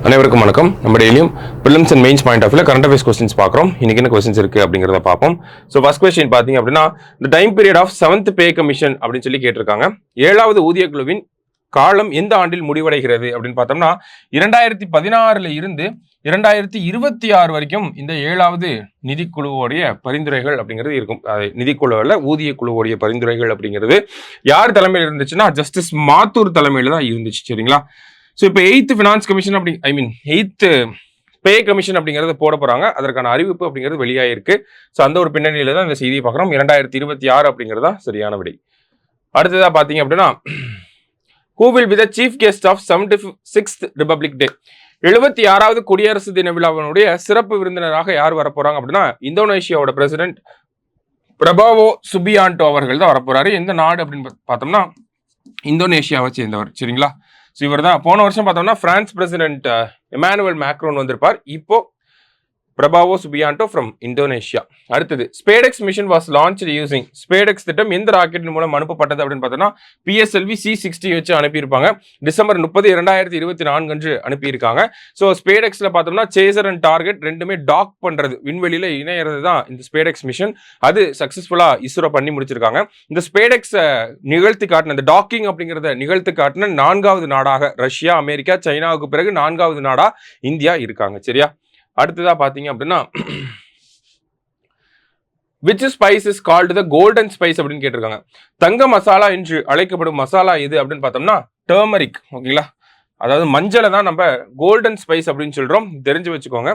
அனைவருக்கும் வணக்கம். நம்ம டெய்லியும் prelims and mains point of வியூல கரண்ட் அஃபேர்ஸ் கொஸ்டின்ஸ் பார்க்குறோம். இன்னைக்கு என்ன கொஸ்டின்ஸ் இருக்கு அப்படிங்கிறத பார்ப்போம். ஸோ ஃபர்ஸ்ட் கொஸ்டின் பார்த்தீங்க அப்படின்னா, இந்த time period of 7th pay commission அப்படின்னு சொல்லி கேட்டிருக்காங்க. 7வது ஊதிய குழுவின் காலம் எந்த ஆண்டில் முடிவடைகிறது அப்படின்னு பார்த்தோம்னா 2016 இருந்து 2026 வரைக்கும் இந்த 7வது நிதிக்குழுவோடைய பரிந்துரைகள் அப்படிங்கிறது இருக்கும். நிதிக்குழுவில் ஊதிய குழுவோடைய பரிந்துரைகள் அப்படிங்கிறது யார் தலைமையில் இருந்துச்சுன்னா ஜஸ்டிஸ் மாத்தூர் தலைமையில் தான் இருந்துச்சு. சரிங்களா? ஸோ இப்போ 8th finance commission 8th pay commission அப்படிங்கிறது போட போறாங்க. அதற்கான அறிவிப்பு அப்படிங்கிறது வெளியாயிருக்கு. ஸோ அந்த ஒரு பின்னணியில தான் இந்த செய்தியை பார்க்குறோம். 2026 அப்படிங்கிறது தான் சரியான விடை. அடுத்ததா பார்த்தீங்க அப்படின்னா, who will be the chief guest of 76th Republic Day? 76வது குடியரசு தின விழாவினுடைய சிறப்பு விருந்தினராக யார் வரப்போறாங்க அப்படின்னா, இந்தோனேஷியாவோட பிரசிடென்ட் பிரபாவோ சுபியாண்டோ அவர்கள் தான் வரப்போறாரு. எந்த நாடு அப்படின்னு பார்த்தோம்னா இந்தோனேஷியாவை சேர்ந்தவர். சரிங்களா? ஸோ இவர் தான் போன வருஷம் பார்த்தோம்னா பிரான்ஸ் பிரசிடென்ட் எமானுவல் மேக்ரோன் வந்திருப்பார். இப்போ பிரபாவோ சுபியாண்டோ ஃப்ரம் இந்தோனேஷியா. அடுத்தது SpaDeX mission was launch using. SpaDeX திட்டம் எந்த ராக்கெட்டின் மூலம் அனுப்பப்பட்டது அப்படின்னு பார்த்தோம்னா PSLV C-60 வச்சு அனுப்பியிருப்பாங்க. டிசம்பர் 30, 2024 அன்று அனுப்பியிருக்காங்க. ஸோ ஸ்பேடெக்ஸ்ல பார்த்தோம்னா சேசர் அண்ட் டார்கெட் ரெண்டுமே டாக் பண்றது, விண்வெளியில இணையறது தான் இந்த ஸ்பேடெக்ஸ் மிஷன். அது சக்சஸ்ஃபுல்லா இஸ்ரோ பண்ணி முடிச்சிருக்காங்க. இந்த ஸ்பேடெக்ஸ் நிகழ்த்தி காட்டின இந்த டாக்கிங் அப்படிங்கிறத நிகழ்த்து காட்டின 4வது நாடாக ரஷ்யா, அமெரிக்கா, சைனாவுக்கு பிறகு 4வது நாடா இந்தியா இருக்காங்க. சரியா? அடுத்ததா பாத்தீங்க அப்படின்னா, which spice is called the golden spice அப்படின்னு கேட்டிருக்காங்க. தங்க மசாலா என்று அழைக்கப்படும் மசாலா எது அப்படின்னு பார்த்தோம்னா டர்மரிக். ஓகேங்களா? அதாவது மஞ்சளை தான் நம்ம கோல்டன் ஸ்பைஸ் அப்படின்னு சொல்றோம். தெரிஞ்சு வச்சுக்கோங்க.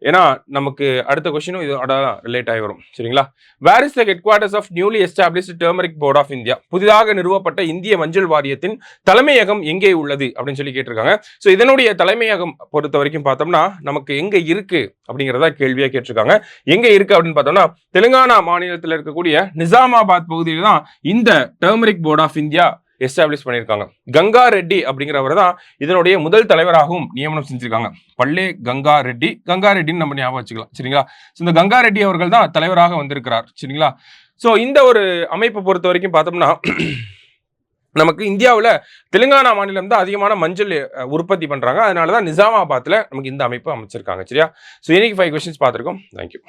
ஏன்னா நமக்கு அடுத்த கொஸ்டினும் இதோட ரிலேட் ஆகி வரும். சரிங்களா? Where is the headquarters of newly established turmeric board of India? புதிதாக நிறுவப்பட்ட இந்திய மஞ்சள் வாரியத்தின் தலைமையகம் எங்கே உள்ளது அப்படின்னு சொல்லி கேட்டிருக்காங்க. ஸோ இதனுடைய தலைமையகம் பொறுத்த வரைக்கும் பார்த்தோம்னா நமக்கு எங்க இருக்கு அப்படிங்கிறதா கேள்வியா கேட்டிருக்காங்க. எங்க இருக்கு அப்படின்னு பார்த்தோம்னா தெலுங்கானா மாநிலத்தில் இருக்கக்கூடிய நிசாமாபாத் பகுதியில் தான் இந்த turmeric board of India establish பண்ணியிருக்காங்க. கங்கா ரெட்டி அப்படிங்கிறவர் தான் இதனுடைய முதல் தலைவராகவும் நியமனம் செஞ்சிருக்காங்க. பல்லே கங்கா ரெட்டின்னு நம்ம ஞாபகம் வச்சுக்கலாம். சரிங்களா? இந்த கங்கா ரெட்டி அவர்கள் தான் தலைவராக வந்திருக்கிறார். சரிங்களா? ஸோ இந்த ஒரு அமைப்பை பொறுத்த வரைக்கும் பார்த்தோம்னா நமக்கு இந்தியாவில் தெலுங்கானா மாநிலம் தான் அதிகமான மஞ்சள் உற்பத்தி பண்றாங்க. அதனாலதான் நிசாமாபாத்ல நமக்கு இந்த அமைப்பு அமைச்சிருக்காங்க. சரியா? ஸோ இன்னைக்கு 5 கொஸ்டின்ஸ் பார்த்துருக்கோம். தேங்க்யூ.